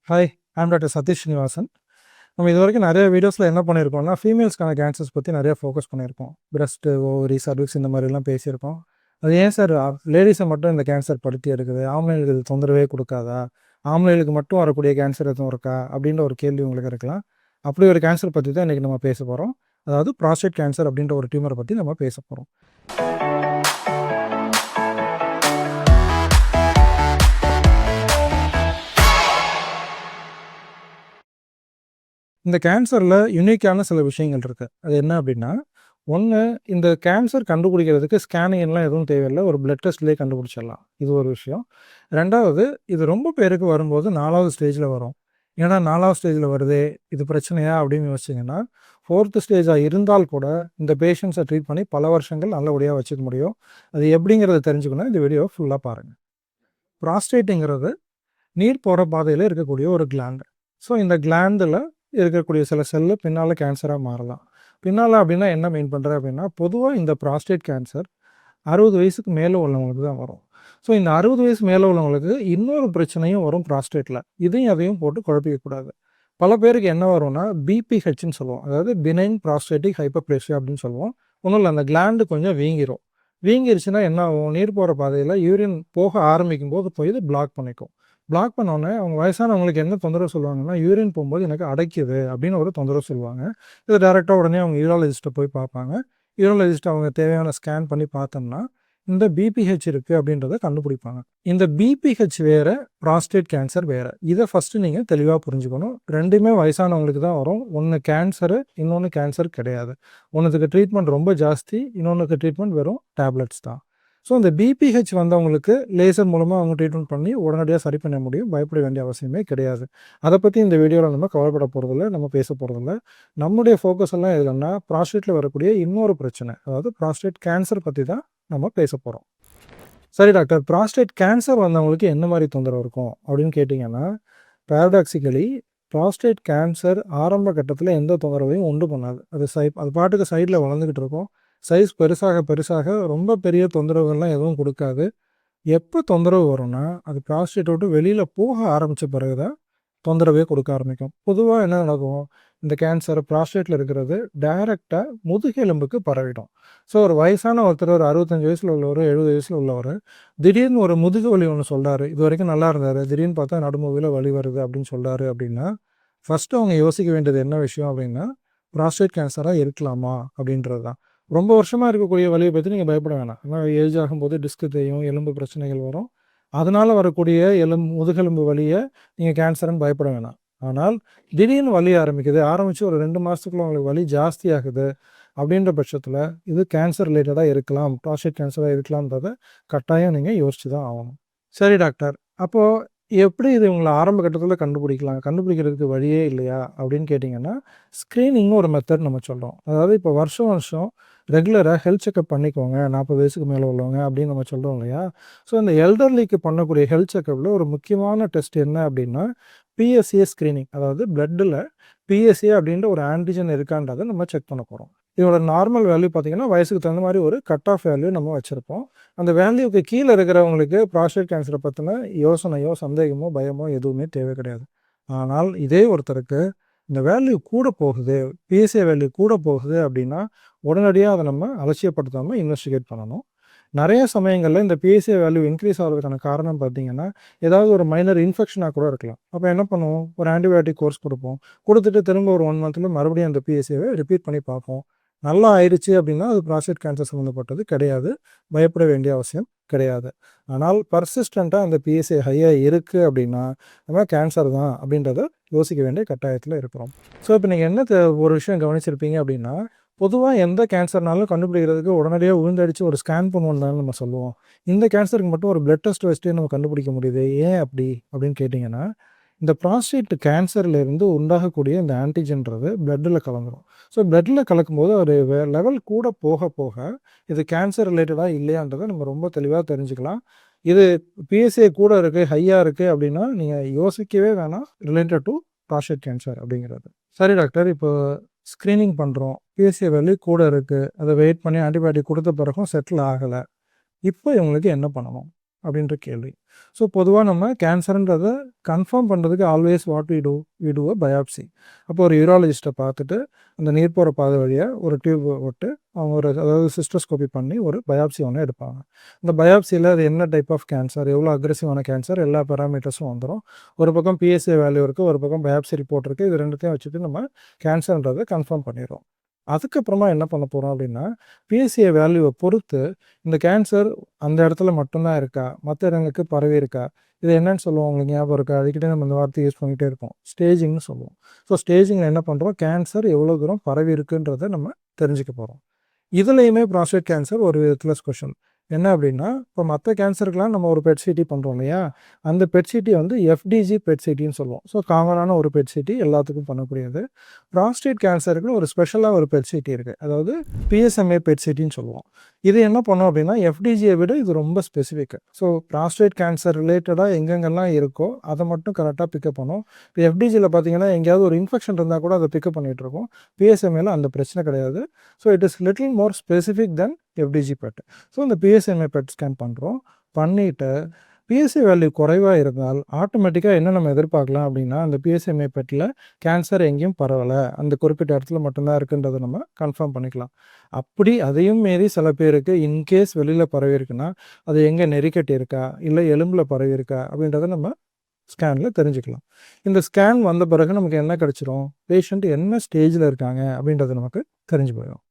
Hi, I'm doctor Satish Srinivasan. நம்ம இதுவரைக்கும் நிறைய வீடியோஸில் என்ன பண்ணியிருக்கோம்னா, ஃபீமேல்ஸ்க்கான கேன்சர்ஸ் பற்றி நிறைய ஃபோக்கஸ் பண்ணியிருக்கோம். பிரஸ்ட்டு, ஓவரி, சர்விக்ஸ் இந்த மாதிரிலாம் பேசியிருக்கோம். அது ஏன் சார் லேடிஸை மட்டும் இந்த கேன்சர் படுத்தி எடுக்குது, ஆம்பளைங்களுக்கு இது தொந்தரவே கொடுக்காதா, ஆம்பளைங்களுக்கு மட்டும் வரக்கூடிய கேன்சர் எதுவும் இருக்கா அப்படின்ற ஒரு கேள்வி உங்களுக்கு இருக்கலாம். அப்படி ஒரு கேன்சர் பற்றி தான் இன்றைக்கி நம்ம பேச போகிறோம். அதாவது ப்ராஸ்டேட் கேன்சர் அப்படின்ற ஒரு டியூமரை பற்றி நம்ம பேச போகிறோம். இந்த கேன்சரில் யுனிக்கான சில விஷயங்கள் இருக்குது. அது என்ன அப்படின்னா, ஒன்று, இந்த கேன்சர் கண்டுபிடிக்கிறதுக்கு ஸ்கேனிங்லாம் எதுவும் தேவையில்லை, ஒரு பிளட் டெஸ்ட்லேயே கண்டுபிடிச்சிடலாம். இது ஒரு விஷயம். ரெண்டாவது, இது ரொம்ப பேருக்கு வரும்போது 4வது ஸ்டேஜில் வரும். ஏன்னா 4வது ஸ்டேஜில் வருதே, இது பிரச்சனையா அப்படின்னு யோசிச்சிங்கன்னா, 4th ஸ்டேஜாக இருந்தால் கூட இந்த பேஷண்ட்ஸை ட்ரீட் பண்ணி பல வருஷங்கள் நல்லபடியாக வச்சுக்க முடியும். அது எப்படிங்கிறத தெரிஞ்சுக்கணும். இந்த வீடியோ ஃபுல்லாக பாருங்கள். ப்ராஸ்டேட்டுங்கிறது நீர் போகிற பாதையில் இருக்கக்கூடிய ஒரு கிளாண்டு. ஸோ இந்த கிளாண்டில் இருக்கக்கூடிய சில செல்லு பின்னால் கேன்சராக மாறலாம். பின்னால் அப்படின்னா என்ன மெயின் பண்ணுறேன் அப்படின்னா, பொதுவாக இந்த ப்ராஸ்டேட் கேன்சர் 60 வயசுக்கு மேலே உள்ளவங்களுக்கு தான் வரும். ஸோ இந்த 60 வயசு மேலே உள்ளவங்களுக்கு இன்னொரு பிரச்சனையும் வரும் ப்ராஸ்டேட்டில். இதையும் அதையும் போட்டு குழப்பிக்கக்கூடாது. பல பேருக்கு என்ன வரும்னா பிபிஹெச்ன்னு சொல்லுவோம். அதாவது பினைன் ப்ராஸ்டேட்டிக் ஹைப்பர்ப்ளேசியா அப்படின்னு சொல்லுவோம். ஒன்றும் இல்லை, அந்த கிளாண்டு கொஞ்சம் வீங்கிரும். வீங்கிருச்சுன்னா என்ன ஆகும், நீர் போகிற பாதையில் யூரின் போக ஆரம்பிக்கும் போது போய் இது பிளாக் பண்ணிக்கும். பிளாக் பண்ணோன்னே அவங்க வயசானவங்களுக்கு என்ன தொந்தரவு சொல்லுவாங்கன்னா, யூரின் போகும்போது எனக்கு அடைக்குது அப்படின்னு ஒரு தொந்தரவு சொல்லுவாங்க. இதை டேரெக்டாக உடனே அவங்க யூராலஜிஸ்ட்டை போய் பார்ப்பாங்க. யூராலஜிஸ்ட் அவங்க தேவையான ஸ்கேன் பண்ணி பார்த்தோம்னா இந்த பிபிஹெச் இருக்குது அப்படின்றத கண்டுபிடிப்பாங்க. இந்த பிபிஹெச் வேறு, ப்ராஸ்டேட் கேன்சர் வேறு. இதை ஃபஸ்ட்டு நீங்கள் தெளிவாக புரிஞ்சுக்கணும். ரெண்டுமே வயசானவங்களுக்கு தான் வரும். ஒன்று கேன்சரு, இன்னொன்று கேன்சர் கிடையாது. ஒன்றுத்துக்கு ட்ரீட்மெண்ட் ரொம்ப ஜாஸ்தி, இன்னொன்றுக்கு ட்ரீட்மெண்ட் வெறும் டேப்லெட்ஸ் தான். ஸோ இந்த பிபிஹெச் வந்தவங்களுக்கு லேசர் மூலமாக அவங்க ட்ரீட்மெண்ட் பண்ணி உடனடியாக சரி பண்ண முடியும். பயப்பட வேண்டிய அவசியமே கிடையாது. அதை பற்றி இந்த வீடியோவில் நம்ம கவலைப்பட போகிறதில்ல, நம்ம பேச போகிறதில்ல. நம்முடைய ஃபோக்கஸ் எல்லாம் எதுலன்னா ப்ராஸ்டேட்டில் வரக்கூடிய இன்னொரு பிரச்சனை, அதாவது ப்ராஸ்டேட் கேன்சர் பற்றி தான் நம்ம பேச போகிறோம். சரி டாக்டர், ப்ராஸ்டேட் கேன்சர் வந்தவங்களுக்கு என்ன மாதிரி தொந்தரவு இருக்கும் அப்படின்னு கேட்டிங்கன்னா, பேரடாக்சிக்கலி ப்ராஸ்டேட் கேன்சர் ஆரம்ப கட்டத்தில் எந்த தொந்தரவையும் உண்டு பண்ணாது. அது பாட்டுக்கு சைடில் வளர்ந்துக்கிட்டு இருக்கும். சைஸ் பெருசாக பெருசாக ரொம்ப பெரிய தொந்தரவுகள்லாம் எதுவும் கொடுக்காது. எப்போ தொந்தரவு வரும்னா, அது ப்ராஸ்டேட் விட்டு வெளியில் போக ஆரம்பித்த பிறகு தான் தொந்தரவே கொடுக்க ஆரம்பிக்கும். பொதுவாக என்ன நடக்கும், இந்த கேன்சர் ப்ராஸ்டேட்டில் இருக்கிறது டைரெக்டாக முதுகெலும்புக்கு பரவிடும். ஸோ ஒரு வயசான ஒருத்தர், ஒரு 65 வயசில் உள்ளவர், 70 வயசில் உள்ளவர், திடீர்னு ஒரு முதுகு வலி ஒன்று சொல்கிறாரு, இது வரைக்கும் நல்லா இருந்தார், திடீர்னு பார்த்தா நடுமுதுகில் வலி வருது அப்படின்னு சொல்கிறாரு அப்படின்னா, ஃபஸ்ட்டு அவங்க யோசிக்க வேண்டியது என்ன விஷயம் அப்படின்னா, ப்ராஸ்டேட் கேன்சராக இருக்கலாமா அப்படின்றது தான். ரொம்ப வருஷமாக இருக்கக்கூடிய வலியை பற்றி நீங்கள் பயப்பட வேணாம். ஏன்னா ஏஜ் ஆகும்போது டிஸ்க்கு தேயும், எலும்பு பிரச்சனைகள் வரும். அதனால் வரக்கூடிய முதுகெலும்பு வலியை நீங்கள் கேன்சர்னு பயப்பட வேணாம். ஆனால் திடீர்னு வலி ஆரம்பித்து ஒரு 2 மாதத்துக்குள்ள உங்களுக்கு வலி ஜாஸ்தியாகுது அப்படின்ற பட்சத்தில் இது கேன்சர் ரிலேட்டடாக இருக்கலாம், ப்ராஸ்டேட் கேன்சராக இருக்கலாம்ன்றதை கட்டாயம் நீங்கள் யோசிச்சு தான் ஆகணும். சரி டாக்டர், அப்போது எப்படி இது உங்களை ஆரம்ப கட்டத்தில் கண்டுபிடிக்கலாம், கண்டுபிடிக்கிறதுக்கு வழியே இல்லையா அப்படின்னு கேட்டிங்கன்னா, ஸ்க்ரீனிங்னு ஒரு மெத்தட் நம்ம சொல்கிறோம். அதாவது இப்போ வருஷம் வருஷம் ரெகுலராக ஹெல்த் செக்கப் பண்ணிக்கோங்க, 40 வயசுக்கு மேலே உள்ளவங்க அப்படின்னு நம்ம சொல்கிறோம் இல்லையா. ஸோ இந்த எல்டர்லிக்கு பண்ணக்கூடிய ஹெல்த் செக்கப்பில் ஒரு முக்கியமான டெஸ்ட் என்ன அப்படின்னா, பிஎஸ்ஏ ஸ்க்ரீனிங். அதாவது பிளட்டில் பிஎஸ்ஏ அப்படின்ற ஒரு ஆன்டிஜன் இருக்கான்றதை நம்ம செக் பண்ண போகிறோம். இதோட நார்மல் வேல்யூ பார்த்திங்கன்னா வயசுக்கு தகுந்த மாதிரி ஒரு கட் ஆஃப் வேல்யூ நம்ம வச்சுருப்போம். அந்த வேல்யூக்கு கீழே இருக்கிறவங்களுக்கு ப்ராஸ்டேட் கேன்சரை பற்றின யோசனையோ சந்தேகமோ பயமோ எதுவுமே தேவை கிடையாது. ஆனால் இதே ஒருத்தருக்கு இந்த வேல்யூ கூட போகுது, பிஎஸ்ஏ வேல்யூ கூட போகுது அப்படின்னா உடனடியாக அதை நம்ம அலட்சியப்படுத்தாமல் இன்வெஸ்டிகேட் பண்ணணும். நிறைய சமயங்களில் இந்த பிஎஸ்ஏ வேல்யூ இன்க்ரீஸ் ஆகிறதுக்கான காரணம் பார்த்திங்கன்னா, ஏதாவது ஒரு மைனர் இன்ஃபெக்ஷனாக கூட இருக்கலாம். அப்போ என்ன பண்ணுவோம், ஒரு ஆன்டிபயோட்டிக் கோர்ஸ் கொடுப்போம். கொடுத்துட்டு திரும்ப ஒரு 1 மந்த்தில் மறுபடியும் அந்த பிஎஸ்ஏவை ரிப்பீட் பண்ணி பார்ப்போம். நல்லா ஆயிடுச்சு அப்படின்னா அது ப்ராஸ்டேட் கேன்சர் சம்மந்தப்பட்டது கிடையாது, பயப்பட வேண்டிய அவசியம் கிடையாது. ஆனால் பர்சிஸ்டண்ட்டாக அந்த பிஎஸ்ஏ ஹையாக இருக்குது அப்படின்னா நம்ம கேன்சர் தான் அப்படின்றத யோசிக்க வேண்டிய கட்டாயத்தில் இருக்கிறோம். ஸோ இப்போ நீங்கள் என்ன ஒரு விஷயம் கவனிச்சிருப்பீங்க அப்படின்னா, பொதுவாக எந்த கேன்சர்னாலும் கண்டுபிடிக்கிறதுக்கு உடனடியாக விழுந்தடிச்சு ஒரு ஸ்கேன் பண்ணுவோம் தான் நம்ம சொல்லுவோம். இந்த கேன்சருக்கு மட்டும் ஒரு பிளட் டெஸ்ட் வச்சுட்டே நம்ம கண்டுபிடிக்க முடியுது, ஏன் அப்படி அப்படின்னு கேட்டிங்கன்னா, இந்த ப்ராஸ்டேட் கேன்சர்லேருந்து உண்டாகக்கூடிய இந்த ஆன்டிஜன்றது பிளட்டில் கலந்துடும். ஸோ பிளட்டில் கலக்கும்போது ஒரு லெவல் கூட போக போக இது கேன்சர் ரிலேட்டடாக இல்லையான்றதை நம்ம ரொம்ப தெளிவாக தெரிஞ்சுக்கலாம். இது பிஎஸ்ஏ கூட இருக்குது, ஹையாக இருக்குது அப்படின்னா நீங்கள் யோசிக்கவே வேணாம், ரிலேட்டட் டு ப்ராஸ்டேட் கேன்சர் அப்படிங்கிறது. சரி டாக்டர், இப்போ ஸ்க்ரீனிங் பண்ணுறோம், பிஎஸ்ஏ வேல்யூ கூட இருக்குது, அதை வெயிட் பண்ணி ஆன்டிபயோட்டிக் கொடுத்த பிறகும் செட்டில் ஆகலை, இப்போ இவங்களுக்கு என்ன பண்ணணும்? அப்படின்ற கேள்வி. ஸோ பொதுவா நம்ம கேன்சர்ன்றத கன்ஃபார்ம் பண்ணுறதுக்கு always what we do a biopsy. அப்போ ஒரு யூராலஜிஸ்ட்டை பார்த்துட்டு அந்த நீர் போகிற பாதை வழியாக ஒரு டியூப் விட்டு அவங்க அதாவது சிஸ்டோஸ்கோபி பண்ணி ஒரு பயாப்சி ஒன்று எடுப்பாங்க. இந்த பயாப்சியில் அது என்ன டைப் ஆஃப் கேன்சர், எவ்வளோ அக்ரெசிவான கேன்சர், எல்லா பேராமீட்டர்ஸும் வந்துடும். ஒரு பக்கம் பிஎஸ்ஏ வேல்யூ இருக்குது, ஒரு பக்கம் பயாப்சி ரிப்போர்ட் இருக்குது. இது ரெண்டுத்தையும் வச்சுட்டு நம்ம கேன்சர்ன்றதை கன்ஃபார்ம் பண்ணிடுறோம். அதுக்கப்புறமா என்ன பண்ண போகிறோம் அப்படின்னா, பிஎஸ்ஏ வேல்யூவை பொறுத்து இந்த கேன்சர் அந்த இடத்துல மட்டும்தான் இருக்கா, மற்ற இடங்களுக்கு பரவி இருக்கா, இது என்னன்னு சொல்லுவோம், உங்களுக்கு ஞாபகம் இருக்கா? அதுக்கிட்டே நம்ம இந்த வார்த்தை யூஸ் பண்ணிகிட்டே இருப்போம், ஸ்டேஜிங்னு சொல்லுவோம். ஸோ ஸ்டேஜிங்கில் என்ன பண்ணுறோம், கேன்சர் எவ்வளோ தூரம் பரவி இருக்குன்றதை நம்ம தெரிஞ்சுக்க போகிறோம். இதுலேயுமே ப்ராஸ்டேட் கேன்சர் ஒரு விதத்தில் ஸ்பெஷல். என்ன அப்படின்னா, இப்போ மற்ற கேன்சருக்கெலாம் நம்ம ஒரு பெட் சிடி பண்ணுறோம் இல்லையா, அந்த பெட் சிடி வந்து எஃப்டிஜி பெட் சிடின்னு சொல்லுவோம். ஸோ காமனான ஒரு பெட் சிடி எல்லாத்துக்கும் பண்ணக்கூடியது. ப்ராஸ்டேட் கேன்சருக்கு ஒரு ஸ்பெஷலாக ஒரு பெட் சிடி இருக்குது, அதாவது பிஎஸ்எம்ஏ பெட் சிடின்னு சொல்லுவோம். இது என்ன பண்ணும் அப்படின்னா, எஃப்டிஜியை விட இது ரொம்ப ஸ்பெசிஃபிக். ஸோ ப்ராஸ்டேட் கேன்சர் ரிலேட்டடாக எங்கெங்கெல்லாம் இருக்கோ அதை மட்டும் கரெக்டாக பிக்கப் பண்ணும். இப்போ எஃப்டிஜியில் பார்த்தீங்கன்னா எங்கேயாவது ஒரு இன்ஃபெக்ஷன் இருந்தால் கூட அதை பிக்கப் பண்ணிகிட்டு இருக்கோம். பிஎஸ்எம்ஏல அந்த பிரச்சனை கிடையாது. So it is little more specific than FDG PET. So இந்த பிஎஸ்எம்ஏ பெட் ஸ்கேன் பண்ணுறோம். பண்ணிவிட்டு பிஎஸ்ஏ வேல்யூ குறைவாக இருந்தால் ஆட்டோமேட்டிக்காக என்ன நம்ம எதிர்பார்க்கலாம் அப்படின்னா, அந்த பிஎஸ்எம்ஏ பெட்டில் கேன்சர் எங்கேயும் பரவலை, அந்த குறிப்பிட்ட இடத்துல மட்டும்தான் இருக்குன்றதை நம்ம கன்ஃபார்ம் பண்ணிக்கலாம். அப்படி அதையும் மீறி சில பேருக்கு இன்கேஸ் வெளியில் பரவி இருக்குன்னா, அது எங்கே நெறிக்கட்டி இருக்கா, இல்லை எலும்பில் பரவி இருக்கா அப்படின்றத நம்ம ஸ்கேனில் தெரிஞ்சுக்கலாம். இந்த ஸ்கேன் வந்த பிறகு நமக்கு என்ன கிடச்சிரும், பேஷண்ட் என்ன ஸ்டேஜில் இருக்காங்க அப்படின்றது நமக்கு தெரிஞ்சு போயிடும்.